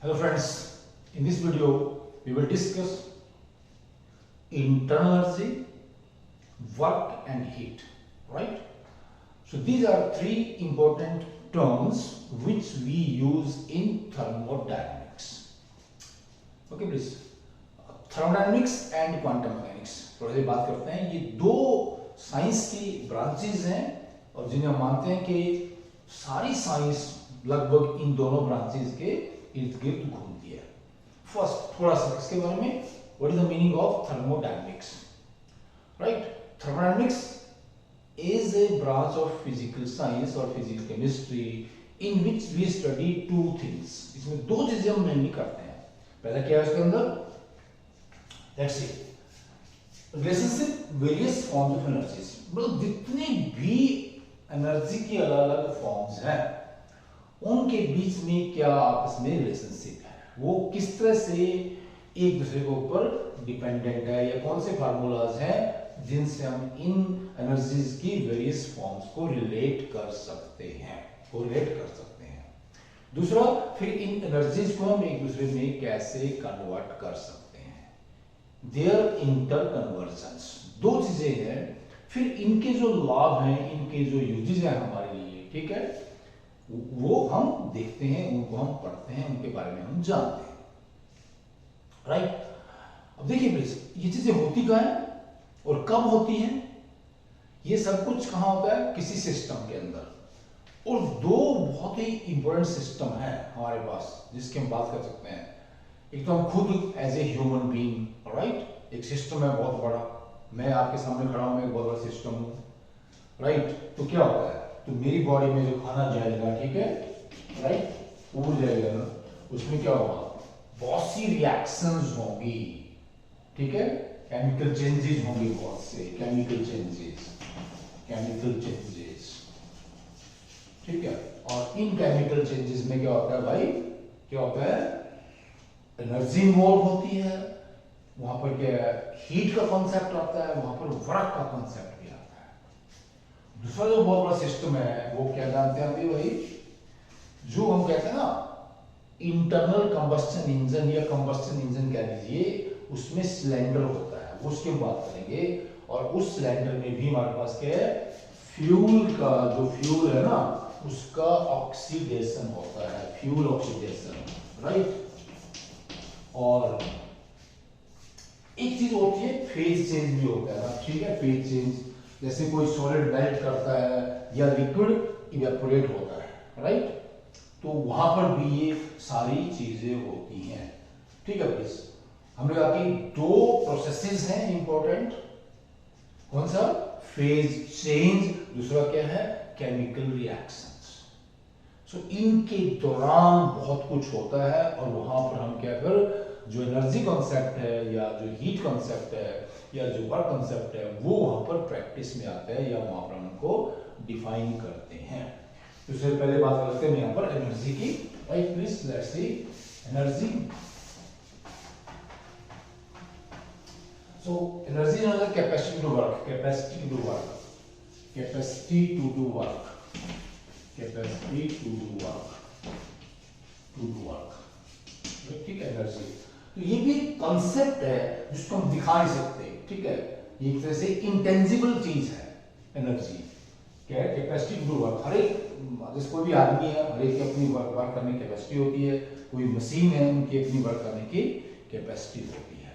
Hello friends, in this video we will discuss internal energy, work and heat, right? So these are three important terms which we use in thermodynamics. Okay please, thermodynamics and quantum mechanics थोड़ी सी बात करते हैं। ये दो science की branches हैं और जिन्हें हम मानते हैं कि सारी साइंस लगभग इन दोनों ब्रांचेज के इर्द गिर्द घूमती है। फर्स्ट थोड़ा सा इसके बारे में, what is the meaning of thermodynamics, right? Thermodynamics is a branch of physical science or physical chemistry in which we study two things. इसमें दो चीजें हम मेनली करते हैं। पहला क्या है इसके अंदर, let's see, relationship various forms of energies। मतलब जितने भी एनर्जी की अलग अलग फॉर्म्स हैं उनके बीच में क्या आपस में रिलेशनशिप है, वो किस तरह से एक दूसरे के ऊपर डिपेंडेंट है, या कौन से फार्मूलाज हैं जिनसे हम इन एनर्जीज की वेरियस फॉर्म्स को रिलेट कर सकते हैं, दूसरा, फिर इन एनर्जीज को हम एक दूसरे में कैसे कन्वर्ट कर सकते हैं, देयर इंटर कन्वर्जन्स। दो चीजें हैं, फिर इनके जो लाभ हैं, इनके जो यूजेस हैं हमारे लिए, ठीक है, वो हम देखते हैं, उनको हम पढ़ते हैं, उनके बारे में हम जानते हैं, राइट? अब देखिए प्लीज, ये चीजें होती कहाँ है और कब होती हैं? ये सब कुछ कहाँ होता है? किसी सिस्टम के अंदर। और दो बहुत ही इंपॉर्टेंट सिस्टम है हमारे पास जिसकी हम बात कर सकते हैं। एक तो हम खुद as a human being, right? एक सिस्टम है बहुत बड़ा, मैं आपके सामने खड़ा हूं, मैं एक बहुत बड़ा सिस्टम हूं, राइट? तो क्या होता है, तो मेरी बॉडी में जो खाना जाएगा, ठीक है, राइट, फूड जाएगा ना, उसमें क्या होगा, बहुत सी रिएक्शंस होंगी, ठीक है, केमिकल चेंजेस होंगे, बहुत से केमिकल चेंजेस, ठीक है। और इन केमिकल चेंजेस में क्या होता है भाई, क्या होता है, एनर्जी इन्वॉल्व होती है, वहां पर क्या है, हीट का कॉन्सेप्ट आता है, वहां पर वर्क का कॉन्सेप्ट भी आता है। दूसरा जो बहुत बड़ा सिस्टम है वो क्या जानते हैं अभी भाई, जो हम कहते हैं ना इंटरनल कंबस्टन इंजन या कंबस्टन इंजन कह लीजिए, उसमें सिलेंडर होता है, वो उसकी हम बात करेंगे। और उस सिलेंडर में भी हमारे पास क्या है, फ्यूल का, जो फ्यूल है ना उसका ऑक्सीडेशन होता है, फ्यूल ऑक्सीडेशन, राइट? और एक चीज होती है फेज चेंज भी होता है ना, ठीक है, फेज चेंज, जैसे कोई सॉलिड मेल्ट करता है या लिक्विड इवेपोरेट होता है, राइट? तो वहां पर भी ये सारी चीजें होती हैं, ठीक है प्लीज। हमने कहा कि दो प्रोसेसेस हैं इंपॉर्टेंट, कौन सा, फेज चेंज, दूसरा क्या है, केमिकल रिएक्शंस। सो इनके दौरान बहुत कुछ होता है और वहां पर हम क्या कर, जो एनर्जी कॉन्सेप्ट है या जो हीट कॉन्सेप्ट है या जो वर्क कॉन्सेप्ट है वो वहां पर प्रैक्टिस में आता है या वहां पर हम उनको डिफाइन करते हैं। तो इससे पहले बात करते हैं यहाँ पर एनर्जी की, right please, let's see energy. So energy is the capacity to work, capacity to do work, capacity to do work, capacity to do work, to do work, ठीक है, एनर्जी। तो ये भी कंसेप्ट है जिसको हम दिखा नहीं सकते, ठीक है, ये एक तरह से इंटेंजिबल चीज है एनर्जी, क्या है, कैपेसिटी टू डू वर्क। हर एक, जैसे कोई भी आदमी है, हर एक की अपनी वर्क करने की कैपेसिटी होती है, कोई मशीन है उनकी अपनी वर्क करने की कैपेसिटी होती है,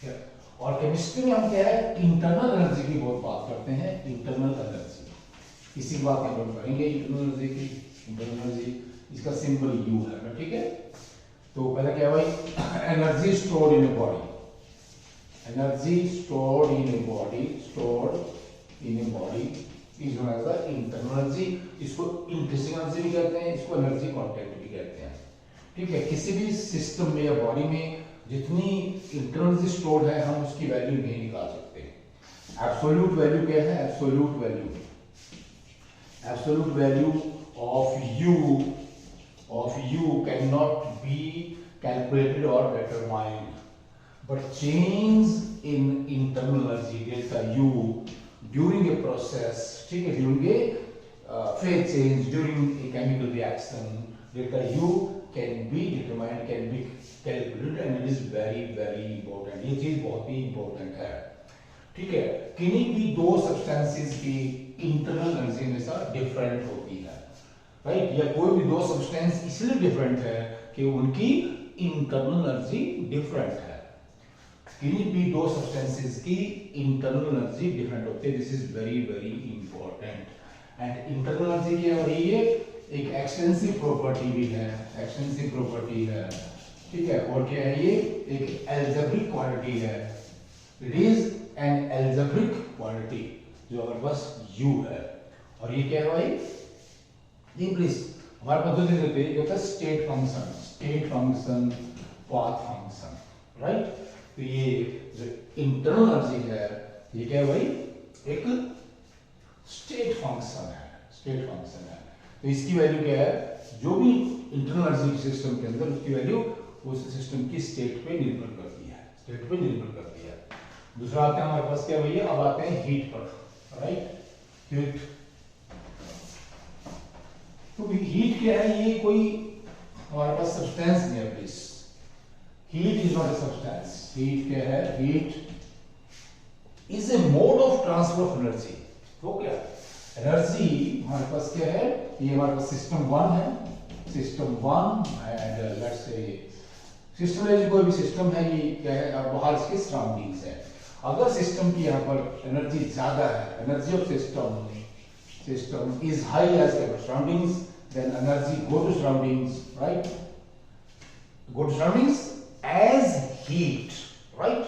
ठीक है। और केमिस्ट्री में हम क्या है, इंटरनल एनर्जी की बहुत बात करते हैं, इंटरनल एनर्जी, इसी की बात हम करेंगे, इंटरनल एनर्जी की, इंटरनल एनर्जी, इसका सिंबल यू है, ठीक है। तो पहले क्या है भाई, energy stored in a body, energy stored in a body, stored in a body is known as the internal energy. इसको इंट्रिंसिक एनर्जी भी कहते हैं, इसको एनर्जी कंटेंट भी कहते हैं, ठीक है। किसी भी सिस्टम में या बॉडी में जितनी इंटरनल स्टोर्ड है हम उसकी वैल्यू नहीं निकाल सकते। एब्सोल्यूट वैल्यू क्या है, absolute value, absolute value of U can not be calculated और determined, but change in internal energy delta U during a process, ठीक है, during a phase change, during a chemical reaction, delta U can be determined, can calculated and it is very very important. ये चीज बहुत ही important है, ठीक है। किन्हीं भी दो सब्सटेंसेस की इंटरनल एनर्जी हमेशा डिफरेंट होती है, राइट। या कोई भी दो सब्सटेंस इसलिए डिफरेंट है कि उनकी इंटरनल एनर्जी डिफरेंट है। किन्हीं भी दो सब्सटेंसेस की इंटरनल एनर्जी डिफरेंट होती है, this is very very important. And internal energy क्या हो रही है, एक एक्सटेंसिव प्रॉपर्टी भी है, एक्सटेंसिव प्रॉपर्टी है, ठीक है। और क्या है, ये एक एल्जेब्रिक क्वांटिटी है, it is an algebraic quantity जो हमारे पास u है। और ये क्या है भाई, ये प्लीज हमारे पास दो चीजें होती है, state function, state function, path function, right. तो ये जो इंटरनल एनर्जी है ये क्या है भाई, एक स्टेट फंक्शन है, स्टेट फंक्शन है। तो इसकी वैल्यू क्या है, जो भी इंटरनल एनर्जी सिस्टम के अंदर उसकी वैल्यू उस सिस्टम की स्टेट पे निर्भर करती है, स्टेट पे निर्भर करती है। दूसरा आते हैं हमारे पास क्या भैया, अब आते हैं हीट पर, राइट। हीट, तो हीट क्या है, ये कोई हमारे पास सब्सटेंस नहीं है please, heat is not a substance. Heat क्या है, heat is a mode of transfer of energy. तो क्या एनर्जी हमारे पास क्या है, ये हमारे पास सिस्टम 1 है, system 1 and let's say system है, कोई भी सिस्टम है, ये क्या है, और बाहर इसके सराउंडिंग्स है। अगर सिस्टम की यहाँ पर एनर्जी ज्यादा है, energy of system is high as surroundings, then energy go to surroundings, right, go to surroundings as heat, right.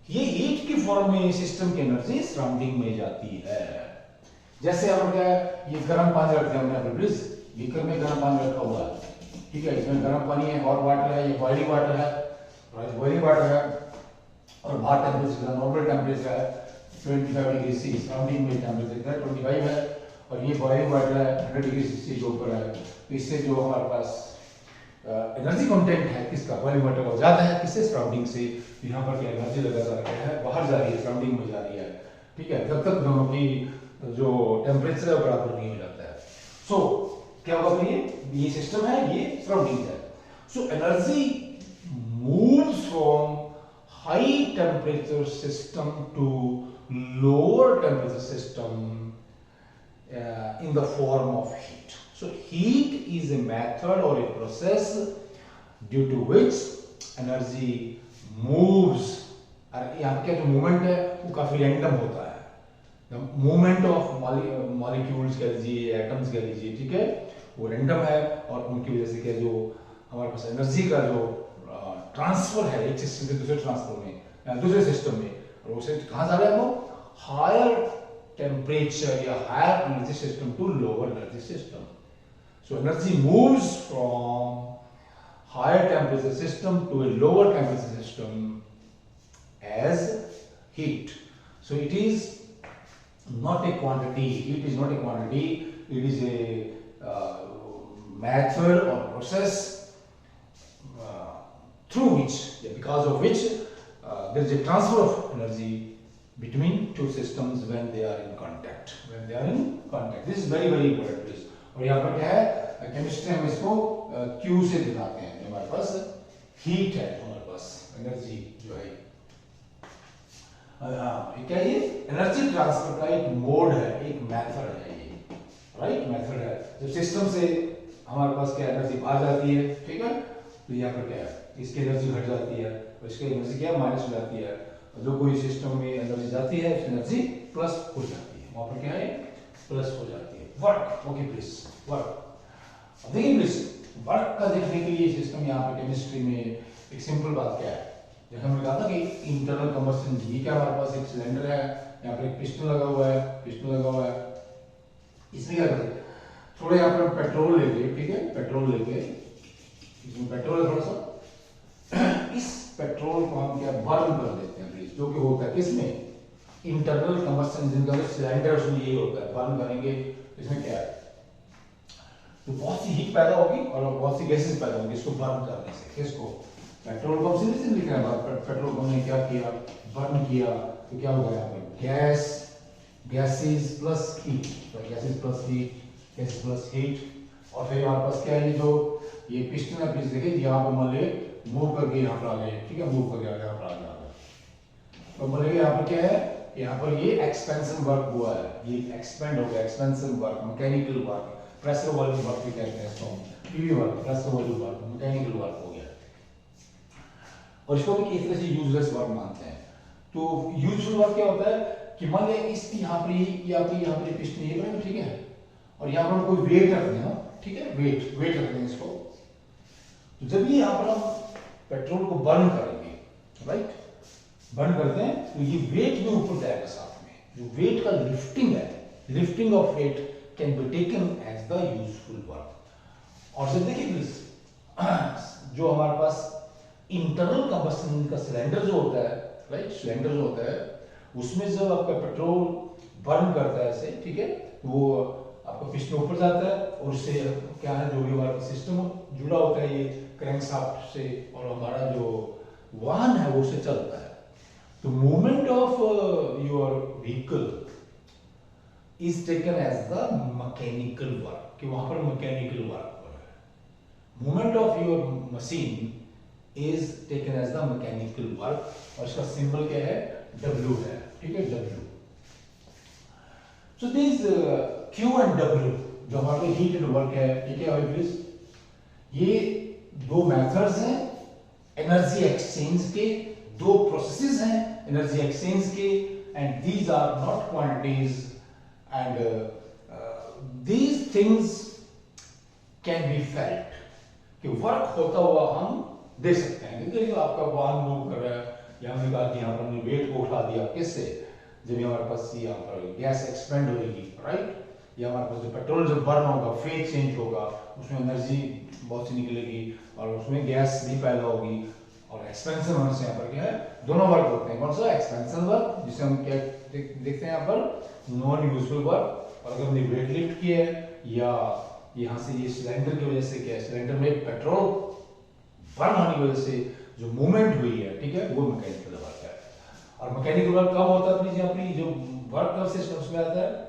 ये हीट की फॉर्म में सिस्टम की एनर्जी सराउंडिंग में जाती है। जैसे हम क्या है, ये गर्म पानी रखते हैं हमने प्लीज, बीकर में गर्म पानी रखा हुआ है, ठीक है, इसमें गर्म पानी है, हॉट वाटर है, ये बॉइलिंग वाटर है, राइट, बॉइलिंग वाटर है, और बाहर टेम्परेचर नॉर्मल टेम्परेचर है 25 डिग्री सी, सराउंडिंग में टेम्परेचर 25 है, और ये बॉइलिंग वाटर है 100 डिग्री सी के ऊपर है। तो इससे जो हमारे पास एनर्जी कंटेंट है किसका, बॉइलिंग वाटर का ज्यादा है, किससे, सराउंडिंग से। यहाँ पर क्या एनर्जी लगातार क्या है, बाहर जा रही है, सराउंडिंग में जा रही है, ठीक है, जब तक दोनों की जो टेम्परेचर है बराबर नहीं हो जाता है। सो क्या होगा, ये सिस्टम है, ये सराउंडिंग है। So energy moves from high temperature system to lower temperature system in the form of heat. So heat is a method or a process due to which energy moves. यहाँ क्या जो movement है वो काफी random होता है, movement of molecules कह लीजिए, एटम्स कह लीजिए, ठीक है, वो रैंडम है। और उनकी वजह से क्या जो हमारे पास एनर्जी का जो ट्रांसफर है एक सिस्टम से दूसरे ट्रांसफर में, दूसरे सिस्टम में, और उसे कहाँ जा रहा है, वो हायर temperature या higher energy system to lower energy system. So energy moves from higher temperature system to a lower temperature system as heat. So it is not a quantity. Heat is not a quantity. It is a method or process through which, because of which, there is a transfer of energy between two systems when they are in contact. When they are in contact, this is very very important please. और यहाँ पर क्या है, chemistry हम इसको Q से दिखाते हैं। हमारे पास हीट है, हमारे पास एनर्जी जो है, हाँ क्या, ये एनर्जी ट्रांसफर का एक मोड है, एक मेथड है, ये राइट मेथड है। जब सिस्टम से हमारे पास क्या एनर्जी बाहर जाती है, ठीक है, तो यहाँ पर क्या है, इसकी एनर्जी घट जाती है और इसकी एनर्जी क्या माइनस हो जाती है। जो कोई सिस्टम में एनर्जी जाती है उसकी एनर्जी प्लस हो जाती है, वहां पर क्या है, प्लस हो जाती है। Work, okay please, work. अब देखिए प्लीज, वर्क का देखने के लिए सिस्टम यहाँ पर केमिस्ट्री में एक सिंपल बात क्या है, जैसे हमने कहा था कि इंटरनल कंबस्शन, ये क्या हमारे पास एक सिलेंडर है, यहाँ पर एक पिस्टन लगा हुआ है, पिस्टन लगा हुआ है, इसमें क्या करें, थोड़ा यहाँ पर पेट्रोल लेके, ठीक है, पेट्रोल लेके, इसमें पेट्रोल है थोड़ा सा, इस पेट्रोल को हम क्या बर्न कर देते हैं प्लीज, जो कि होता है किसमें, इंटरनल कंबस्शन जिनका सिलेंडर उसमें यही होता है, बर्न करेंगे। इसमें क्या है, तो बहुत सी हीट पैदा होगी और बहुत सी गैसेस पैदा होंगी इसको बर्न करने से। किसको, पेट्रोल को सीधे लिख रहे हैं, पेट्रोल को हमने क्या किया, बर्न किया, तो क्या होगा यहाँ पर gas, gases plus heat, gases plus heat, gases plus heat, और फिर हमारे पास क्या है, जो ये पिस्टन है, प्लीज देखिए यहाँ पर मान लीजिए मूव करके यहाँ पर आ गए, ठीक है, मूव करके आ गया, यहाँ पर आ गया। तो बोलेंगे यहाँ पर क्या है, यहाँ पर ये एक्सपेंशन वर्क हुआ है, ये एक्सपेंड हो गया, expansion work, mechanical work, pressure volume work भी कहते हैं इसको, PV work, pressure volume work, mechanical work हो गया। और इसको भी एक तरह से यूजलेस वर्क मानते हैं। तो यूजफुल वर्क क्या होता है कि मान लिया इस यहाँ पर यहाँ पर पिस्टन ये बने, ठीक है, और यहाँ पर हम कोई वेट रखते हैं, ठीक है, वेट रखते हैं इसको। तो जब ये यहाँ पर हम पेट्रोल को बर्न करेंगे, राइट, बर्न करते हैं, तो ये वेट भी ऊपर जाएगा साथ में। जो वेट का लिफ्टिंग है, lifting of weight can be taken as the useful work. और जब देखिए प्लीज, जो हमारे पास इंटरनल कंबस्शन का सिलेंडर जो होता है, राइट, सिलेंडर जो होता है, उसमें जब आपका पेट्रोल बर्न करता है ऐसे, ठीक है, वो आपका पिस्टन ऊपर जाता है और उससे क्या है, जो भी हमारा सिस्टम जुड़ा होता है ये क्रैंकशाफ्ट से, और हमारा जो वाहन है वो उससे चलता है। तो movement of your vehicle is taken as the mechanical work, कि वहां पर मैकेनिकल वर्क हो रहा है। Movement of your machine is taken as the mechanical work, और इसका सिंबल क्या है, W है, ठीक है, W। So this Q and W जो हमारे हीट एंड वर्क है, ठीक है प्लीज, ये दो मेथड्स हैं एनर्जी एक्सचेंज के, दो प्रोसेसेस हैं एनर्जी एक्सचेंज के, and these are not quantities, and these things can be felt, कि वर्क होता हुआ हम दे सकते हैं। देखिए आपका वाहन मूव कर रहा है, या हमने कहा कि यहाँ पर हमने वेट को उठा दिया, किससे, जब हमारे पास यहाँ पर गैस एक्सपेंड होगी, राइट, या हमारे पास जो पेट्रोल जब बर्न होगा, फेज चेंज होगा, उसमें एनर्जी बहुत सी निकलेगी और उसमें गैस भी पैदा होगी, और एक्सपेंशन होने से यहाँ पर क्या है, दोनों वर्क होते हैं। कौन सा, एक्सपेंशन वर्क, जिसे हम क्या देखते हैं यहाँ पर, नॉन यूजफुल वर्क। और अगर हमने वेट लिफ्ट किया है, या यहाँ से ये सिलेंडर की वजह से क्या है, सिलेंडर में पेट्रोल बर्न होने की वजह से जो मूवमेंट हुई है, ठीक है, वो मैकेनिकल वर्क है। और मैकेनिकल वर्क कब होता है, प्लीज यहाँ पर जो वर्क कब से उसमें आता है,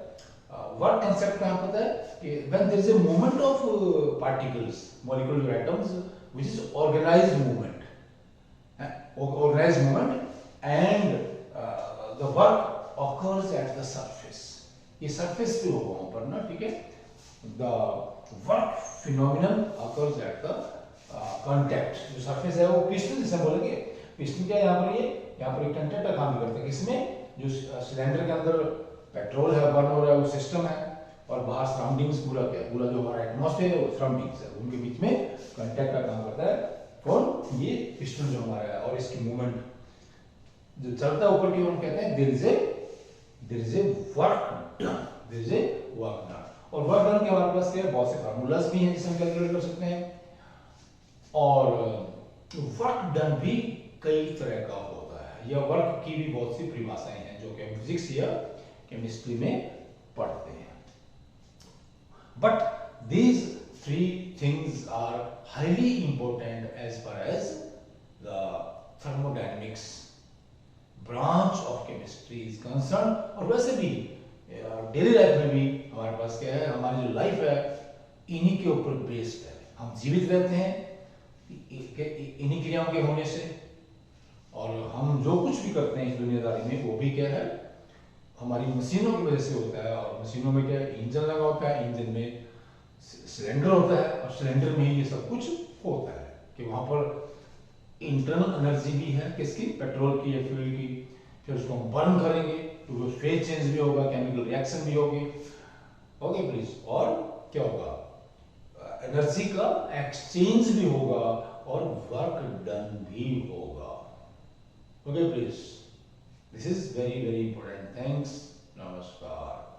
वर्क कंसेप्ट का पता है कि when there is a movement of particles, molecular atoms, which is organized movement, organized movement, and the work occurs at the surface, ये surface पे होगा वहां पर ना, ठीक है, the work phenomenon occurs at the contact, जो surface है वो पिस्टन, जिसे बोलेंगे पिस्टन क्या है, यहाँ पर ये यहाँ पर एक कंटेक्ट का काम करता है, किसमें, जो सिलेंडर के अंदर पेट्रोल है, बर्न हो रहा है, वो सिस्टम है, और बाहर सराउंडिंग्स पूरा क्या है, पूरा जो हमारा एटमॉस्फेयर है वो सराउंडिंग्स है, उनके बीच में कंटेक्ट का काम करता है कौन, ये पिस्टन जो हमारा है। और इसकी मूवमेंट जो चलता है ऊपर की, हम कहते हैं there is a work done, there is a work done. और वर्क डन के हमारे पास क्या है, बहुत से फार्मूलाज भी हैं जिसे हम कैलकुलेट कर सकते हैं, और वर्क डन भी कई तरह का होता है, या वर्क की भी बहुत सी परिभाषाएं हैं जो कि हम फिजिक्स या केमिस्ट्री में पढ़ते हैं। But these three things are highly important as far as the thermodynamics branch of chemistry is concerned। और वैसे भी डेली लाइफ में भी हमारे पास क्या है, हमारी जो लाइफ है इन्हीं के ऊपर बेस्ड है, हम जीवित रहते हैं इन्हीं क्रियाओं के होने से, और हम जो कुछ भी करते हैं इस दुनियादारी में वो भी क्या है, हमारी मशीनों की वजह से होता है। और मशीनों में क्या है, इंजन लगा होता है, इंजन में सिलेंडर होता है, और सिलेंडर में ही ये सब कुछ होता है, कि वहां पर इंटरनल एनर्जी भी है, किसकी, पेट्रोल की या फ्यूल की, फिर उसको हम बर्न करेंगे तो वो फेज चेंज भी होगा, केमिकल रिएक्शन भी होगी, ओके प्लीज, और क्या होगा, एनर्जी का एक्सचेंज भी होगा, और वर्क डन भी होगा, okay please, this is very very important. Thanks, नमस्कार।